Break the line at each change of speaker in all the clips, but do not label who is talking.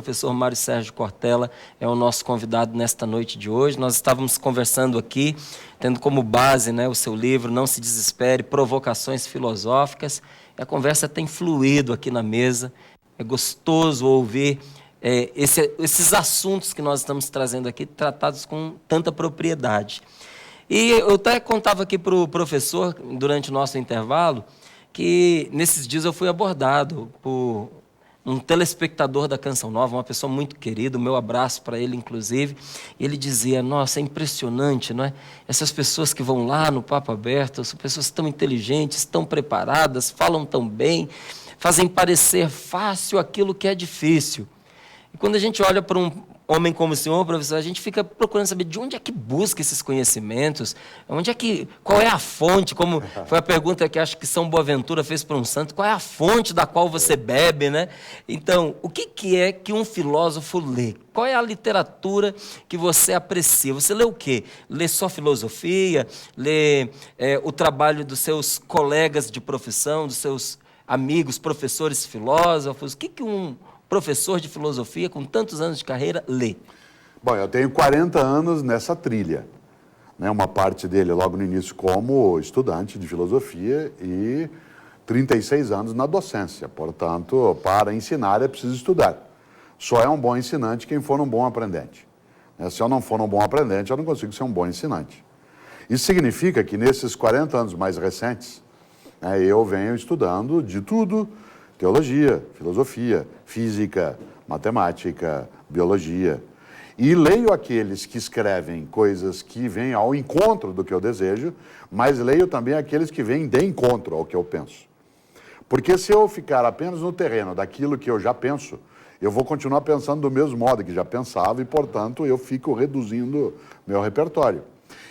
professor Mário Sérgio Cortella é o nosso convidado nesta noite de hoje. Nós estávamos conversando aqui, tendo como base, né, o seu livro Não Se Desespere, Provocações Filosóficas. E a conversa tem fluído aqui na mesa. É gostoso ouvir esses assuntos que nós estamos trazendo aqui, tratados com tanta propriedade. E eu até contava aqui para o professor, durante o nosso intervalo, que nesses dias eu fui abordado por um telespectador da Canção Nova, uma pessoa muito querida, o meu abraço para ele, inclusive. Ele dizia, nossa, é impressionante, não é? Essas pessoas que vão lá no Papo Aberto, são pessoas tão inteligentes, tão preparadas, falam tão bem, fazem parecer fácil aquilo que é difícil. E quando a gente olha para um homem como o senhor, professor, a gente fica procurando saber de onde é que busca esses conhecimentos, qual é a fonte, como foi a pergunta que acho que São Boaventura fez para um santo, qual é a fonte da qual você bebe, né? Então, o que é que um filósofo lê? Qual é a literatura que você aprecia? Você lê o quê? Lê só filosofia? Lê o trabalho dos seus colegas de profissão, dos seus amigos, professores filósofos? O que um professor de filosofia com tantos anos de carreira lê?
Bom, eu tenho 40 anos nessa trilha, né? Uma parte dele logo no início como estudante de filosofia e 36 anos na docência. Portanto, para ensinar é preciso estudar. Só é um bom ensinante quem for um bom aprendente. Se eu não for um bom aprendente, eu não consigo ser um bom ensinante. Isso significa que nesses 40 anos mais recentes, eu venho estudando de tudo: teologia, filosofia, física, matemática, biologia. E leio aqueles que escrevem coisas que vêm ao encontro do que eu desejo, mas leio também aqueles que vêm de encontro ao que eu penso. Porque se eu ficar apenas no terreno daquilo que eu já penso, eu vou continuar pensando do mesmo modo que já pensava e, portanto, eu fico reduzindo meu repertório.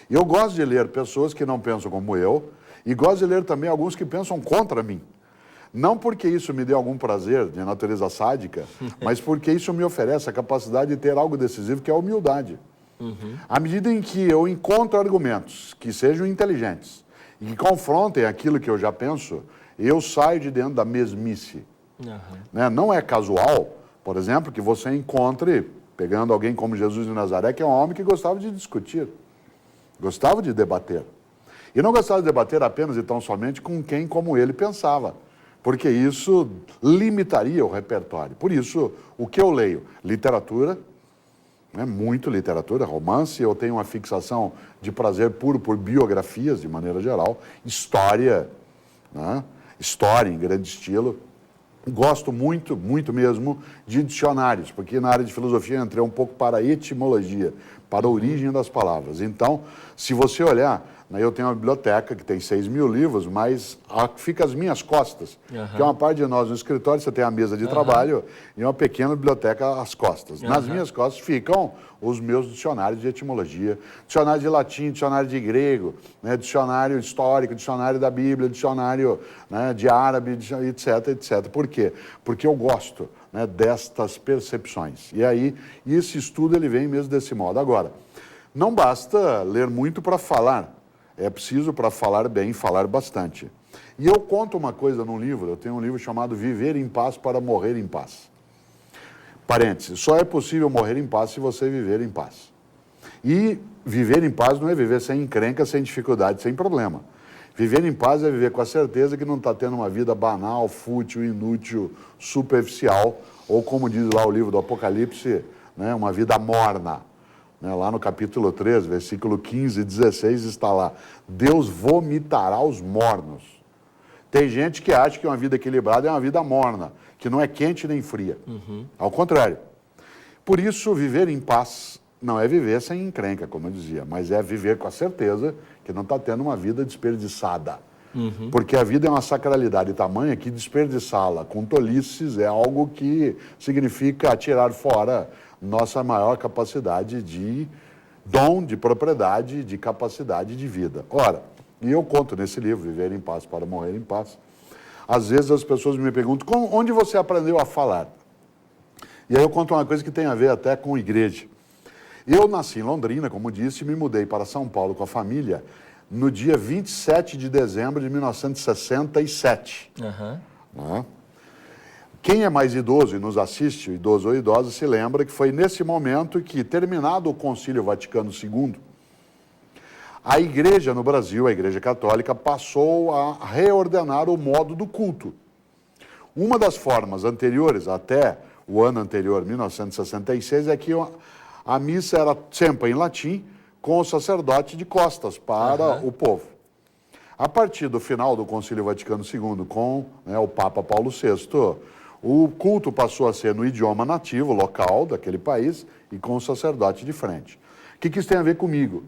E eu gosto de ler pessoas que não pensam como eu e gosto de ler também alguns que pensam contra mim. Não porque isso me dê algum prazer de natureza sádica, mas porque isso me oferece a capacidade de ter algo decisivo, que é a humildade. À medida em que eu encontro argumentos que sejam inteligentes e que confrontem aquilo que eu já penso, eu saio de dentro da mesmice. Não é casual, por exemplo, que você encontre, pegando alguém como Jesus de Nazaré, que é um homem que gostava de discutir, gostava de debater. E não gostava de debater apenas e tão somente com quem como ele pensava, porque isso limitaria o repertório. Por isso, o que eu leio? Literatura, muito literatura, romance, eu tenho uma fixação de prazer puro por biografias, de maneira geral, história, história em grande estilo. Gosto muito, muito mesmo, de dicionários, porque na área de filosofia eu entrei um pouco para a etimologia, para a origem das palavras. Então, se você olhar, eu tenho uma biblioteca que tem 6.000 livros, mas fica às minhas costas, que é uma parte de nós no escritório, você tem a mesa de trabalho e uma pequena biblioteca às costas. Nas minhas costas ficam os meus dicionários de etimologia, dicionário de latim, dicionário de grego, dicionário histórico, dicionário da Bíblia, dicionário de árabe, etc, etc. Por quê? Porque eu gosto destas percepções. E aí, esse estudo ele vem mesmo desse modo. Agora, não basta ler muito para falar. É preciso, para falar bem, falar bastante. E eu conto uma coisa num livro, eu tenho um livro chamado Viver em Paz para Morrer em Paz. Parênteses, só é possível morrer em paz se você viver em paz. E viver em paz não é viver sem encrenca, sem dificuldade, sem problema. Viver em paz é viver com a certeza que não está tendo uma vida banal, fútil, inútil, superficial, ou como diz lá o livro do Apocalipse, uma vida morna. Lá no capítulo 3, versículo 15 e 16 está lá: Deus vomitará os mornos. Tem gente que acha que uma vida equilibrada é uma vida morna, que não é quente nem fria. Ao contrário. Por isso, viver em paz não é viver sem encrenca, como eu dizia, mas é viver com a certeza que não está tendo uma vida desperdiçada. Porque a vida é uma sacralidade tamanha que desperdiçá-la com tolices é algo que significa atirar fora nossa maior capacidade de dom, de propriedade, de capacidade de vida. Ora, e eu conto nesse livro, Viver em Paz para Morrer em Paz, às vezes as pessoas me perguntam, onde você aprendeu a falar? E aí eu conto uma coisa que tem a ver até com igreja. Eu nasci em Londrina, como disse, e me mudei para São Paulo com a família no dia 27 de dezembro de 1967. Quem é mais idoso e nos assiste, idoso ou idosa, se lembra que foi nesse momento que, terminado o Concílio Vaticano II, a Igreja no Brasil, a Igreja Católica, passou a reordenar o modo do culto. Uma das formas anteriores, até o ano anterior, 1966, é que a missa era sempre em latim, com o sacerdote de costas para o povo. A partir do final do Concílio Vaticano II, com o Papa Paulo VI, o culto passou a ser no idioma nativo, local daquele país, e com o sacerdote de frente. O que isso tem a ver comigo?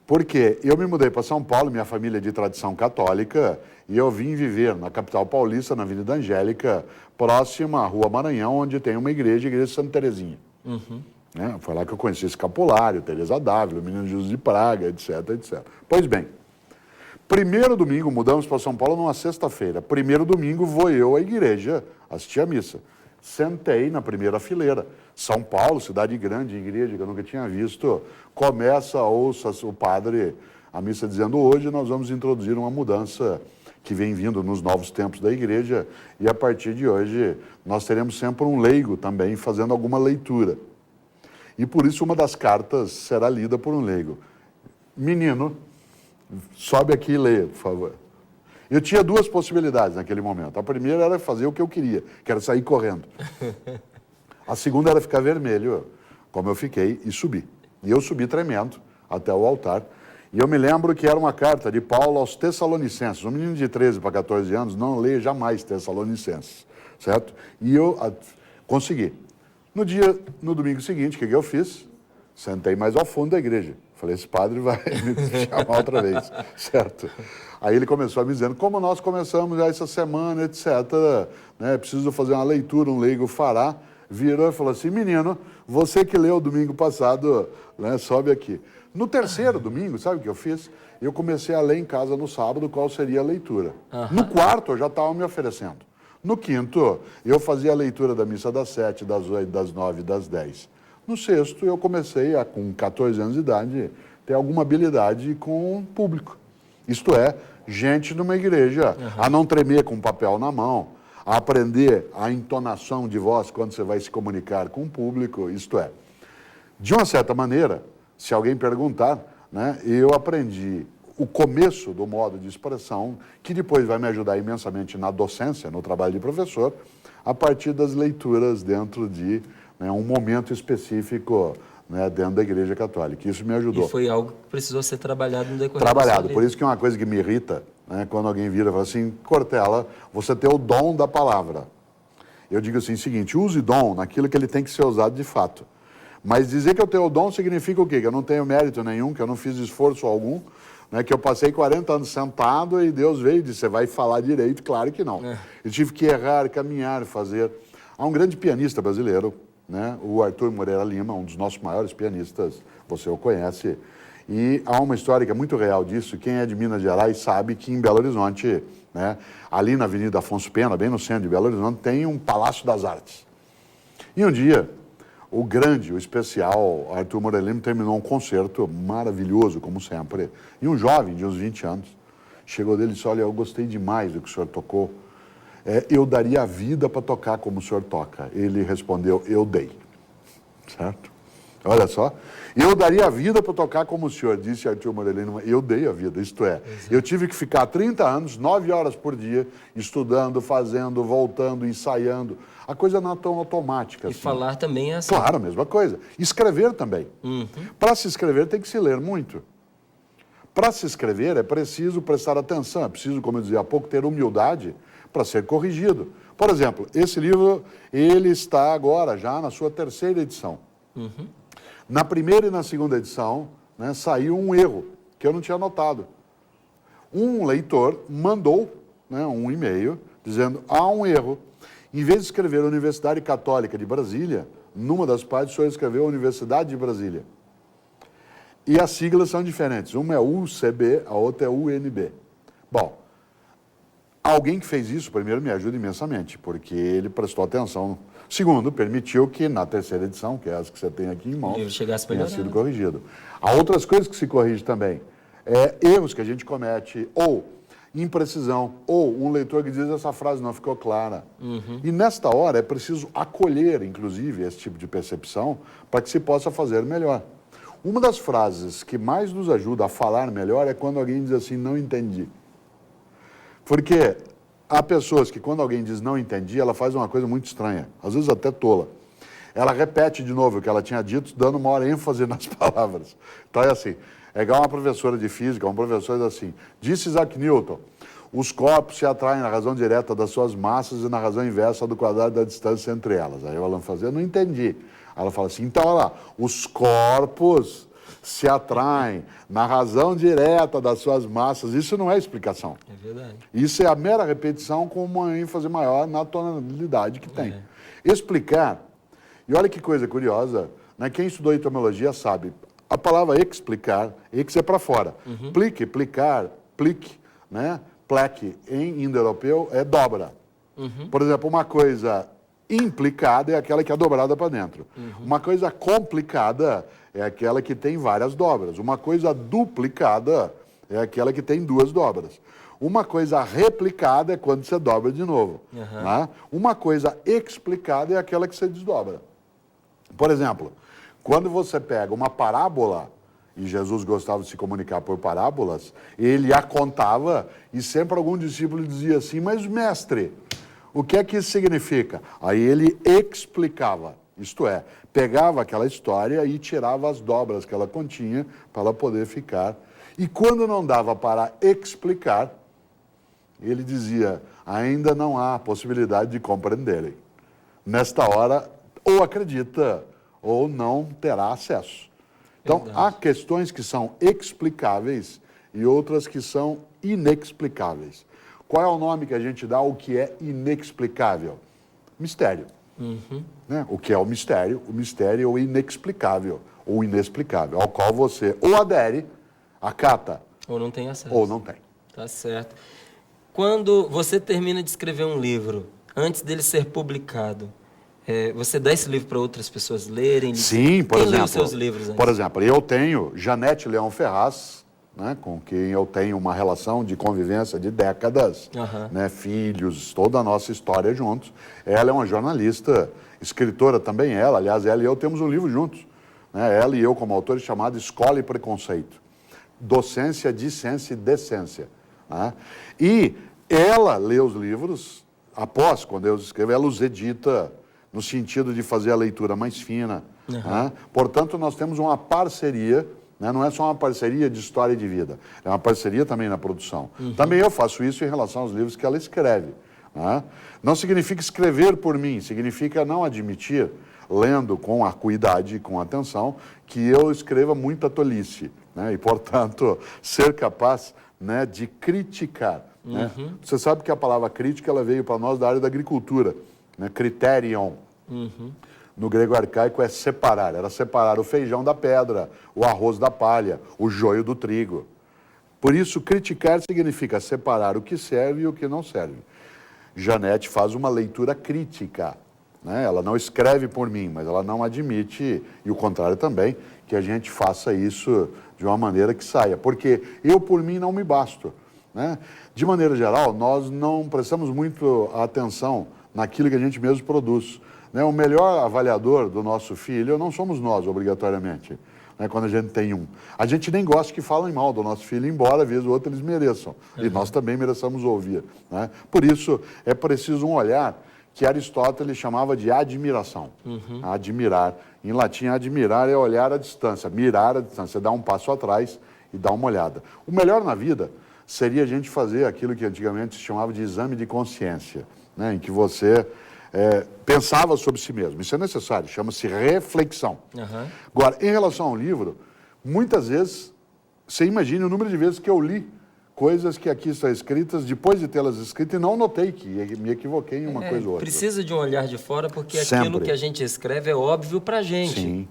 Porque eu me mudei para São Paulo, minha família é de tradição católica, e eu vim viver na capital paulista, na Avenida Angélica, próxima à Rua Maranhão, onde tem uma igreja, a Igreja Santa Terezinha. Foi lá que eu conheci Escapulário, Teresa d'Ávila, o Menino Jesus de Praga, etc, etc. Pois bem, primeiro domingo, mudamos para São Paulo numa sexta-feira. Primeiro domingo vou eu à igreja assistir a missa. Sentei na primeira fileira. São Paulo, cidade grande, igreja que eu nunca tinha visto. Começa, ouça o padre, a missa dizendo: hoje nós vamos introduzir uma mudança que vem vindo nos novos tempos da igreja, e a partir de hoje nós teremos sempre um leigo também fazendo alguma leitura. E por isso uma das cartas será lida por um leigo. Menino, sobe aqui e leia, por favor. Eu tinha duas possibilidades naquele momento. A primeira era fazer o que eu queria, que era sair correndo. A segunda era ficar vermelho, como eu fiquei, e subir. E eu subi tremendo até o altar. E eu me lembro que era uma carta de Paulo aos Tessalonicenses. Um menino de 13 para 14 anos não lê jamais Tessalonicenses, certo? E eu consegui. No domingo seguinte, o que eu fiz? Sentei mais ao fundo da igreja. Falei, esse padre vai me chamar outra vez, certo? Aí ele começou a me dizendo, como nós começamos já essa semana, etc., né, preciso fazer uma leitura, um leigo fará. Virou e falou assim, menino, você que leu domingo passado, né, sobe aqui. No terceiro domingo, sabe o que eu fiz? Eu comecei a ler em casa no sábado qual seria a leitura. No quarto, eu já estava me oferecendo. No quinto, eu fazia a leitura da missa das 7, das 8, das 9 e das 10. No sexto, eu comecei, com 14 anos de idade, ter alguma habilidade com o público. Isto é, gente numa igreja, a não tremer com papel na mão, a aprender a entonação de voz quando você vai se comunicar com o público, isto é. De uma certa maneira, se alguém perguntar, né, eu aprendi o começo do modo de expressão, que depois vai me ajudar imensamente na docência, no trabalho de professor, a partir das leituras dentro de um momento específico, né, dentro da Igreja Católica. Isso me ajudou.
E foi algo que precisou ser trabalhado no decorrer
Trabalhado. Por isso que é uma coisa que me irrita, né, quando alguém vira e fala assim, Cortella, você tem o dom da palavra. Eu digo assim, o seguinte, use dom naquilo que ele tem que ser usado de fato. Mas dizer que eu tenho o dom significa o quê? Que eu não tenho mérito nenhum, que eu não fiz esforço algum, né, que eu passei 40 anos sentado e Deus veio e disse, você vai falar direito? Claro que não. Eu tive que errar, caminhar, fazer. Há um grande pianista brasileiro, né, o Arthur Moreira Lima, um dos nossos maiores pianistas, você o conhece, e há uma história que é muito real disso. Quem é de Minas Gerais sabe que em Belo Horizonte, né, ali na Avenida Afonso Pena, bem no centro de Belo Horizonte, tem um Palácio das Artes. E um dia, o especial Arthur Moreira Lima terminou um concerto maravilhoso, como sempre, e um jovem de uns 20 anos chegou dele e disse, olha, eu gostei demais do que o senhor tocou, eu daria a vida para tocar como o senhor toca. Ele respondeu, eu dei. Certo? Olha só. Eu daria a vida para tocar como o senhor, disse Arthur Moreira Lima. Eu dei a vida, isto é. Eu tive que ficar 30 anos, 9 horas por dia, estudando, fazendo, voltando, ensaiando. A coisa não é tão automática.
E
assim.
falar também é assim.
Claro, a mesma coisa. Escrever também. Para se escrever tem que se ler muito. Para se escrever é preciso prestar atenção, é preciso, como eu dizia há pouco, ter humildade para ser corrigido. Por exemplo, esse livro, ele está agora já na sua terceira edição. Na primeira e na segunda edição, né, saiu um erro que eu não tinha notado. Um leitor mandou, né, um e-mail dizendo, há um erro. Em vez de escrever Universidade Católica de Brasília, numa das partes o senhor escreveu Universidade de Brasília. E as siglas são diferentes. Uma é UCB, a outra é UNB. Bom, alguém que fez isso, primeiro, me ajuda imensamente, porque ele prestou atenção. Segundo, permitiu que na terceira edição, que é essa que você tem aqui em mãos, tenha sido corrigido. Há outras coisas que se corrigem também. Erros que a gente comete, ou imprecisão. Ou um leitor que diz, essa frase não ficou clara. E nesta hora é preciso acolher, inclusive, esse tipo de percepção para que se possa fazer melhor. Uma das frases que mais nos ajuda a falar melhor é quando alguém diz assim, não entendi. Porque há pessoas que quando alguém diz não entendi, ela faz uma coisa muito estranha, às vezes até tola. Ela repete de novo o que ela tinha dito, dando maior ênfase nas palavras. Então é assim, é igual uma professora de física, um professor diz assim, disse Isaac Newton, os corpos se atraem na razão direta das suas massas e na razão inversa do quadrado da distância entre elas. Aí o aluno fala assim, eu não entendi. Ela fala assim, então olha lá, os corpos se atraem na razão direta das suas massas. Isso não é explicação.
É verdade.
Isso é a mera repetição com uma ênfase maior na tonalidade que tem. Explicar, e olha que coisa curiosa, né? Quem estudou etimologia sabe, a palavra explicar, ex é para fora. Plique, plicar, plique, né? Pleque, em indo-europeu, é dobra. Por exemplo, uma coisa implicada é aquela que é dobrada para dentro. Uma coisa complicada é aquela que tem várias dobras. Uma coisa duplicada é aquela que tem duas dobras. Uma coisa replicada é quando você dobra de novo. Né? Uma coisa explicada é aquela que você desdobra. Por exemplo, quando você pega uma parábola, e Jesus gostava de se comunicar por parábolas, ele a contava e sempre algum discípulo dizia assim, mas mestre, o que é que isso significa? Aí ele explicava, isto é, pegava aquela história e tirava as dobras que ela continha para ela poder ficar. E quando não dava para explicar, ele dizia, ainda não há possibilidade de compreenderem. Nesta hora, ou acredita, ou não terá acesso. Então, há questões que são explicáveis e outras que são inexplicáveis. Qual é o nome que a gente dá ao que é inexplicável? Mistério. Né? O que é o mistério? O mistério é o inexplicável, ou inexplicável, ao qual você ou adere, acata,
ou não tem acesso.
Ou não tem.
Tá certo. Quando você termina de escrever um livro, antes dele ser publicado, você dá esse livro para outras pessoas lerem?
Sim, por
Quem
exemplo.
lê os seus livros antes?
Por exemplo, eu tenho Janete Leão Ferraz, né, com quem eu tenho uma relação de convivência de décadas, né, filhos, toda a nossa história juntos. Ela é uma jornalista, escritora também ela, aliás, ela e eu temos um livro juntos. Né, ela e eu como autores chamado Escola e Preconceito. Docência, discência e decência. Né? E ela lê os livros, após, quando eu os escrevo, ela os edita no sentido de fazer a leitura mais fina. Né? Portanto, nós temos uma parceria, né? Não é só uma parceria de história e de vida, é uma parceria também na produção. Também eu faço isso em relação aos livros que ela escreve. Né? Não significa escrever por mim, significa não admitir, lendo com acuidade e com atenção, que eu escreva muita tolice. Né? E, portanto, ser capaz, né, de criticar. Né? Você sabe que a palavra crítica ela veio para nós da área da agricultura. Né? Criterion, no grego arcaico, é separar. Era separar o feijão da pedra, o arroz da palha, o joio do trigo. Por isso, criticar significa separar o que serve e o que não serve. Janete faz uma leitura crítica. Né? Ela não escreve por mim, mas ela não admite, e o contrário também, que a gente faça isso de uma maneira que saia. Porque eu, por mim, não me basto. Né? De maneira geral, nós não prestamos muito atenção naquilo que a gente mesmo produz. Né? O melhor avaliador do nosso filho não somos nós, obrigatoriamente, né? Quando a gente tem um. A gente nem gosta que falem mal do nosso filho, embora, às vezes, o outro eles mereçam. E nós também mereçamos ouvir. Né? Por isso, é preciso um olhar que Aristóteles chamava de admiração. Admirar. Em latim, admirar é olhar à distância, mirar à distância, dar um passo atrás e dar uma olhada. O melhor na vida seria a gente fazer aquilo que antigamente se chamava de exame de consciência, né? Em que você pensava sobre si mesmo. Isso é necessário, chama-se reflexão. Agora, em relação ao livro, muitas vezes, você imagina o número de vezes que eu li coisas que aqui estão escritas, depois de tê-las escritas, e não notei que me equivoquei em uma coisa ou outra.
Precisa de um olhar de fora, porque
Sempre.
aquilo que a gente escreve é óbvio para a gente.
Sim.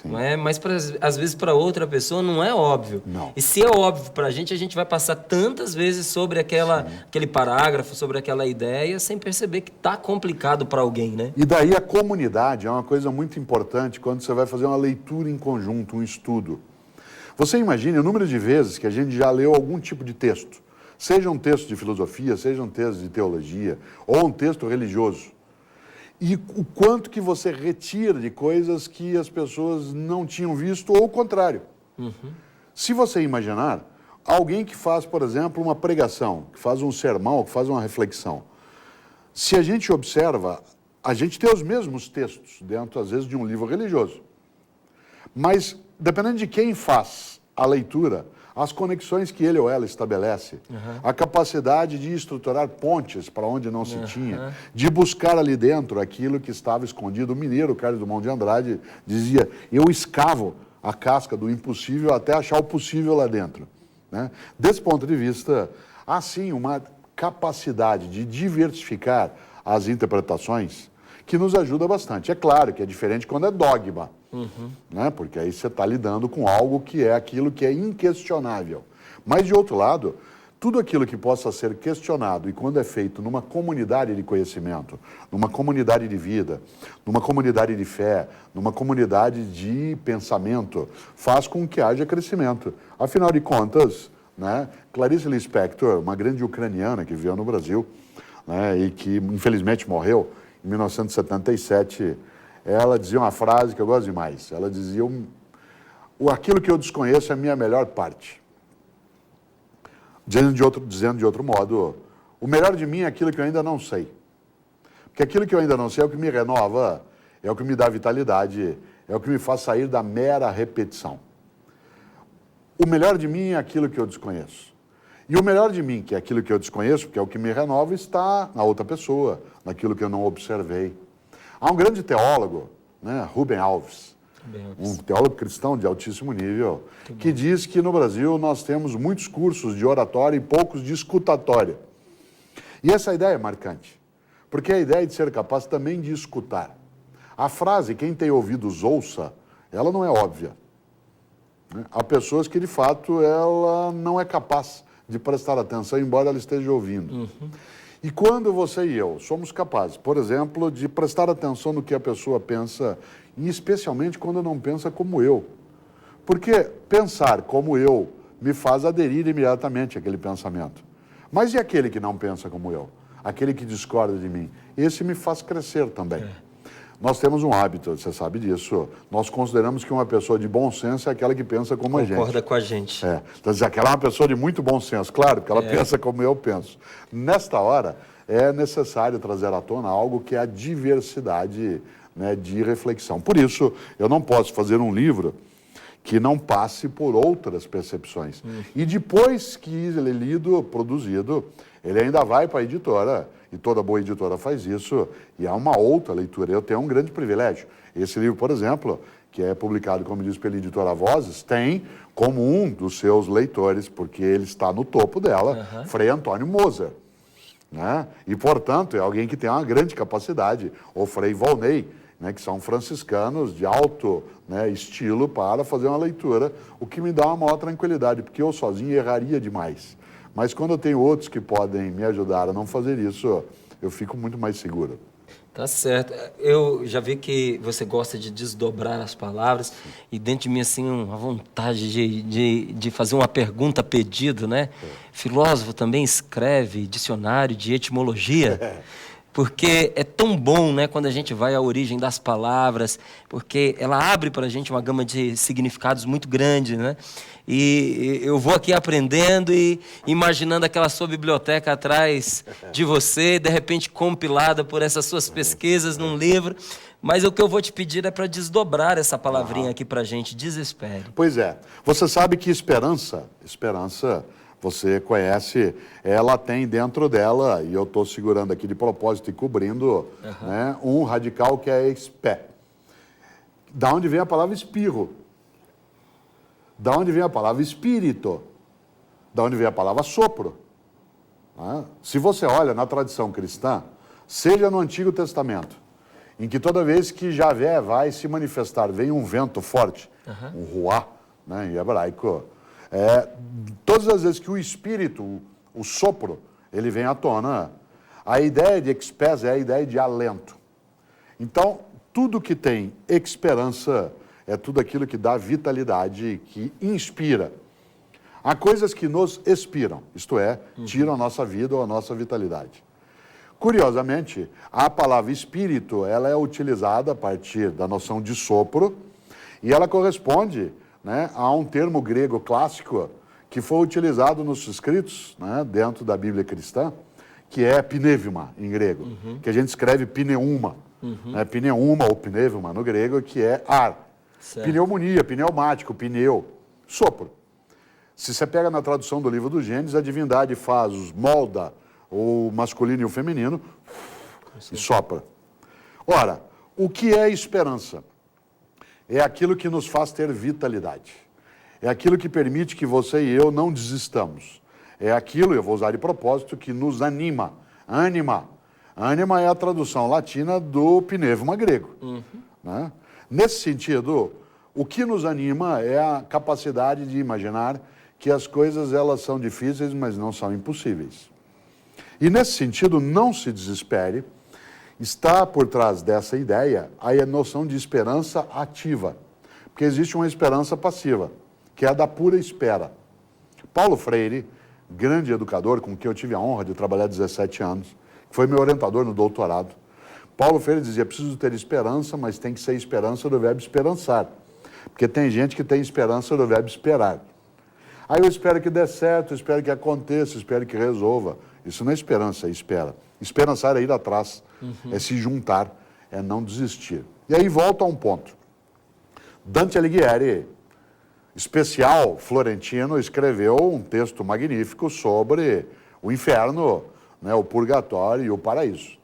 Não é? Mas, às vezes, para outra pessoa não é óbvio.
Não.
E se é óbvio para a gente vai passar tantas vezes sobre aquele parágrafo, sobre aquela ideia, sem perceber que está complicado para alguém, né?
E daí a comunidade é uma coisa muito importante quando você vai fazer uma leitura em conjunto, um estudo. Você imagina o número de vezes que a gente já leu algum tipo de texto, Seja um texto de filosofia, seja um texto de teologia, ou um texto religioso. E o quanto que você retira de coisas que as pessoas não tinham visto, ou o contrário. Se você imaginar, alguém que faz, por exemplo, uma pregação, que faz um sermão, que faz uma reflexão. Se a gente observa, a gente tem os mesmos textos dentro, às vezes, de um livro religioso. Mas, dependendo de quem faz a leitura, as conexões que ele ou ela estabelece, a capacidade de estruturar pontes para onde não se tinha, de buscar ali dentro aquilo que estava escondido. O mineiro Carlos Drummond de Andrade dizia, eu escavo a casca do impossível até achar o possível lá dentro. Né? Desse ponto de vista, há sim uma capacidade de diversificar as interpretações que nos ajuda bastante. É claro que é diferente quando é dogma, né? Porque aí você está lidando com algo que é aquilo que é inquestionável. Mas, de outro lado, tudo aquilo que possa ser questionado e quando é feito numa comunidade de conhecimento, numa comunidade de vida, numa comunidade de fé, numa comunidade de pensamento, faz com que haja crescimento. Afinal de contas, né, Clarice Lispector, uma grande ucraniana que viveu no Brasil, né, e que infelizmente morreu em 1977, ela dizia uma frase que eu gosto demais. Ela dizia, aquilo que eu desconheço é a minha melhor parte. Dizendo de outro modo, o melhor de mim é aquilo que eu ainda não sei. Porque aquilo que eu ainda não sei é o que me renova, é o que me dá vitalidade, é o que me faz sair da mera repetição. O melhor de mim é aquilo que eu desconheço. E o melhor de mim, que é aquilo que eu desconheço, que é o que me renova, está na outra pessoa, naquilo que eu não observei. Há um grande teólogo, né, Rubem Alves, um teólogo cristão de altíssimo nível, que diz que no Brasil nós temos muitos cursos de oratória e poucos de escutatória. E essa ideia é marcante, porque é a ideia de ser capaz também de escutar. A frase, quem tem ouvidos ouça, ela não é óbvia. Há pessoas que, de fato, ela não é capaz de prestar atenção, embora ela esteja ouvindo. E quando você e eu somos capazes, por exemplo, de prestar atenção no que a pessoa pensa, e especialmente quando não pensa como eu. Porque pensar como eu me faz aderir imediatamente àquele pensamento. Mas e aquele que não pensa como eu? Aquele que discorda de mim? Esse me faz crescer também. Nós temos um hábito, você sabe disso. Nós consideramos que uma pessoa de bom senso é aquela que pensa como a gente.
Concorda com a gente.
Então, aquela é uma pessoa de muito bom senso, claro, porque ela pensa como eu penso. Nesta hora, é necessário trazer à tona algo que é a diversidade, né, de reflexão. Por isso, eu não posso fazer um livro que não passe por outras percepções. E depois que ele é lido, produzido, ele ainda vai para a editora, e toda boa editora faz isso, e há uma outra leitura. Eu tenho um grande privilégio. Esse livro, por exemplo, que é publicado, como diz, pela editora Vozes, tem como um dos seus leitores, porque ele está no topo dela, Frei Antônio Moser. Né? E, portanto, é alguém que tem uma grande capacidade, ou Frei Volney, né, que são franciscanos de alto, né, estilo para fazer uma leitura, o que me dá uma maior tranquilidade, porque eu sozinho erraria demais. Mas quando eu tenho outros que podem me ajudar a não fazer isso, eu fico muito mais seguro.
Tá certo. Eu já vi que você gosta de desdobrar as palavras e dentro de mim, assim, uma vontade de fazer uma pergunta a pedido, né? Filósofo também escreve dicionário de etimologia. Porque é tão bom, né, quando a gente vai à origem das palavras, porque ela abre para a gente uma gama de significados muito grande, né? E eu vou aqui aprendendo e imaginando aquela sua biblioteca atrás de você, de repente compilada por essas suas pesquisas num livro. Mas o que eu vou te pedir é para desdobrar essa palavrinha aqui para a gente, desespere.
Pois é. Você sabe que esperança, você conhece, ela tem dentro dela, e eu estou segurando aqui de propósito e cobrindo, né, um radical que é espé. Da onde vem a palavra espirro? Da onde vem a palavra espírito? Da onde vem a palavra sopro? Né? Se você olha na tradição cristã, seja no Antigo Testamento, em que toda vez que Javé vai se manifestar, vem um vento forte, um ruá, né, em hebraico, todas as vezes que o espírito, o sopro, ele vem à tona, a ideia de expés é a ideia de alento. Então, tudo que tem esperança é tudo aquilo que dá vitalidade, que inspira. Há coisas que nos expiram, isto é, tiram a nossa vida ou a nossa vitalidade. Curiosamente, a palavra espírito, ela é utilizada a partir da noção de sopro e ela corresponde, né, a um termo grego clássico que foi utilizado nos escritos, né, dentro da Bíblia cristã, que é pneuma em grego, que a gente escreve pneuma, né, pneuma ou pneuma no grego, que é ar.
Certo.
Pneumonia, pneumático, pneu, sopro. Se você pega na tradução do livro do Gênesis, a divindade molda o masculino e o feminino e sopra. Ora, o que é esperança? É aquilo que nos faz ter vitalidade. É aquilo que permite que você e eu não desistamos. É aquilo, eu vou usar de propósito, que nos anima. Anima. Anima é a tradução latina do pneuma grego. Né? Nesse sentido, o que nos anima é a capacidade de imaginar que as coisas elas são difíceis, mas não são impossíveis. E nesse sentido, não se desespere, está por trás dessa ideia a noção de esperança ativa, porque existe uma esperança passiva, que é a da pura espera. Paulo Freire, grande educador com quem eu tive a honra de trabalhar 17 anos, foi meu orientador no doutorado, Paulo Freire dizia, preciso ter esperança, mas tem que ser esperança do verbo esperançar, porque tem gente que tem esperança do verbo esperar. Aí eu espero que dê certo, espero que aconteça, espero que resolva. Isso não é esperança, é espera. Esperançar é ir atrás, é se juntar, é não desistir. E aí volta a um ponto. Dante Alighieri, especial florentino, escreveu um texto magnífico sobre o inferno, né, o purgatório e o paraíso.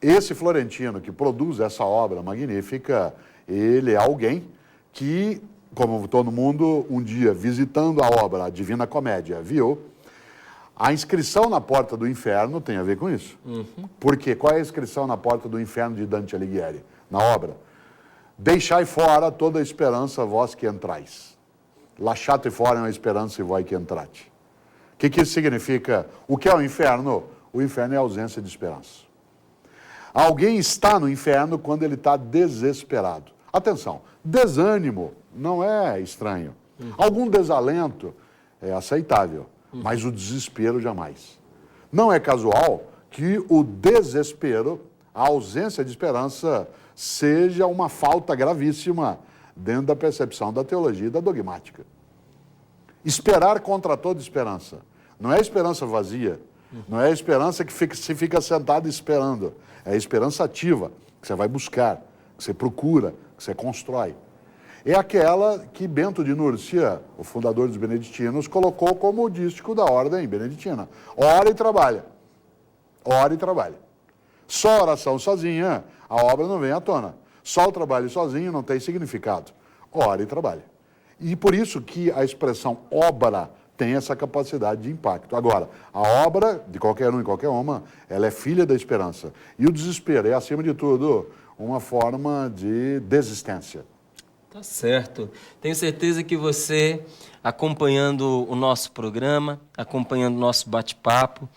Esse florentino que produz essa obra magnífica, ele é alguém que, como todo mundo, um dia visitando a obra A Divina Comédia, viu, a inscrição na porta do inferno tem a ver com isso. Por quê? Qual é a inscrição na porta do inferno de Dante Alighieri, na obra? Deixai fora toda a esperança vós que entrais. Lasciate fora a esperança e vós que entrate. O que isso significa? O que é o inferno? O inferno é a ausência de esperança. Alguém está no inferno quando ele está desesperado. Atenção, desânimo não é estranho. Algum desalento é aceitável, mas o desespero jamais. Não é casual que o desespero, a ausência de esperança, seja uma falta gravíssima dentro da percepção da teologia e da dogmática. Esperar contra toda esperança. Não é esperança vazia, não é esperança que se fica sentado esperando. É a esperança ativa, que você vai buscar, que você procura, que você constrói. É aquela que Bento de Núrcia, o fundador dos beneditinos, colocou como o dístico da ordem beneditina. Ora e trabalha. Ora e trabalha. Só a oração sozinha, a obra não vem à tona. Só o trabalho sozinho não tem significado. Ora e trabalha. E por isso que a expressão obra tem essa capacidade de impacto. Agora, a obra, de qualquer um e qualquer uma, ela é filha da esperança. E o desespero é, acima de tudo, uma forma de desistência.
Tá certo. Tenho certeza que você, acompanhando o nosso programa, acompanhando o nosso bate-papo,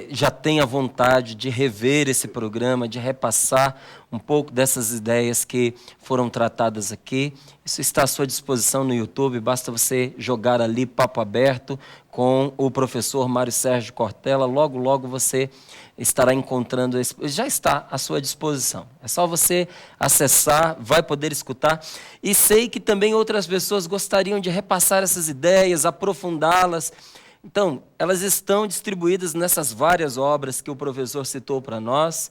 já tem a vontade de rever esse programa, de repassar um pouco dessas ideias que foram tratadas aqui. Isso está à sua disposição no YouTube, basta você jogar ali Papo Aberto com o professor Mário Sérgio Cortella. Logo, logo você estará encontrando esse... Já está à sua disposição. É só você acessar, vai poder escutar. E sei que também outras pessoas gostariam de repassar essas ideias, aprofundá-las. Então, elas estão distribuídas nessas várias obras que o professor citou para nós,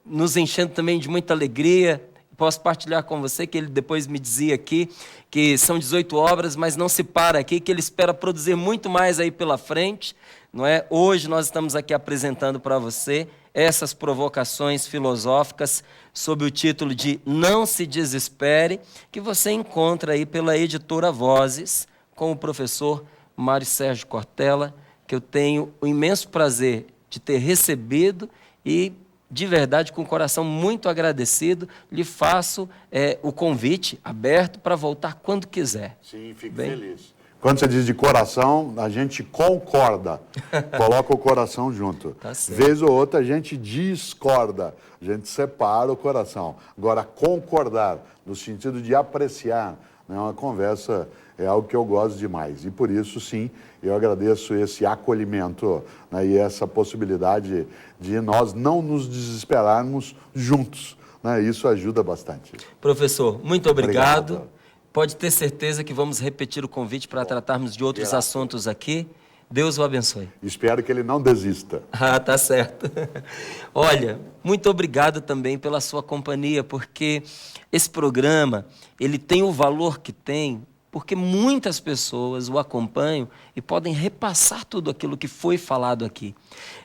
nos enchendo também de muita alegria. Posso partilhar com você que ele depois me dizia aqui que são 18 obras, mas não se para aqui, que ele espera produzir muito mais aí pela frente, não é? Hoje nós estamos aqui apresentando para você essas provocações filosóficas sob o título de Não se Desespere, que você encontra aí pela editora Vozes, com o professor Mário Sérgio Cortella, que eu tenho o imenso prazer de ter recebido e, de verdade, com o coração muito agradecido, lhe faço o convite aberto para voltar quando quiser.
Sim, fico feliz. Quando você diz de coração, a gente concorda, coloca o coração junto.
Tá certo.
Vez ou outra a gente discorda, a gente separa o coração. Agora, concordar, no sentido de apreciar, né, uma conversa é algo que eu gosto demais. E por isso, sim, eu agradeço esse acolhimento, né, e essa possibilidade de nós não nos desesperarmos juntos, né? Isso ajuda bastante.
Professor, muito obrigado.
Obrigado.
Pode ter certeza que vamos repetir o convite para tratarmos de outros assuntos aqui. Deus o abençoe.
Espero que ele não desista.
Ah, tá certo. Olha, muito obrigado também pela sua companhia, porque esse programa, ele tem o valor que tem, porque muitas pessoas o acompanham e podem repassar tudo aquilo que foi falado aqui.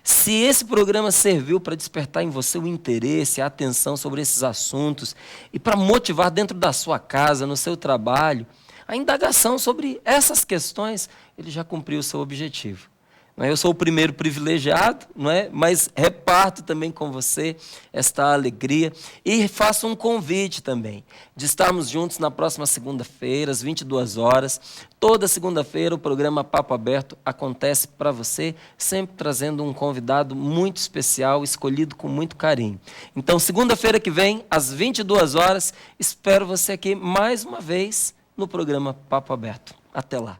Se esse programa serviu para despertar em você o interesse, a atenção sobre esses assuntos e para motivar dentro da sua casa, no seu trabalho, a indagação sobre essas questões, ele já cumpriu o seu objetivo. Eu sou o primeiro privilegiado, não é? Mas reparto também com você esta alegria e faço um convite também de estarmos juntos na próxima segunda-feira, às 22 horas. Toda segunda-feira o programa Papo Aberto acontece para você, sempre trazendo um convidado muito especial, escolhido com muito carinho. Então, segunda-feira que vem, às 22 horas, espero você aqui mais uma vez no programa Papo Aberto. Até lá.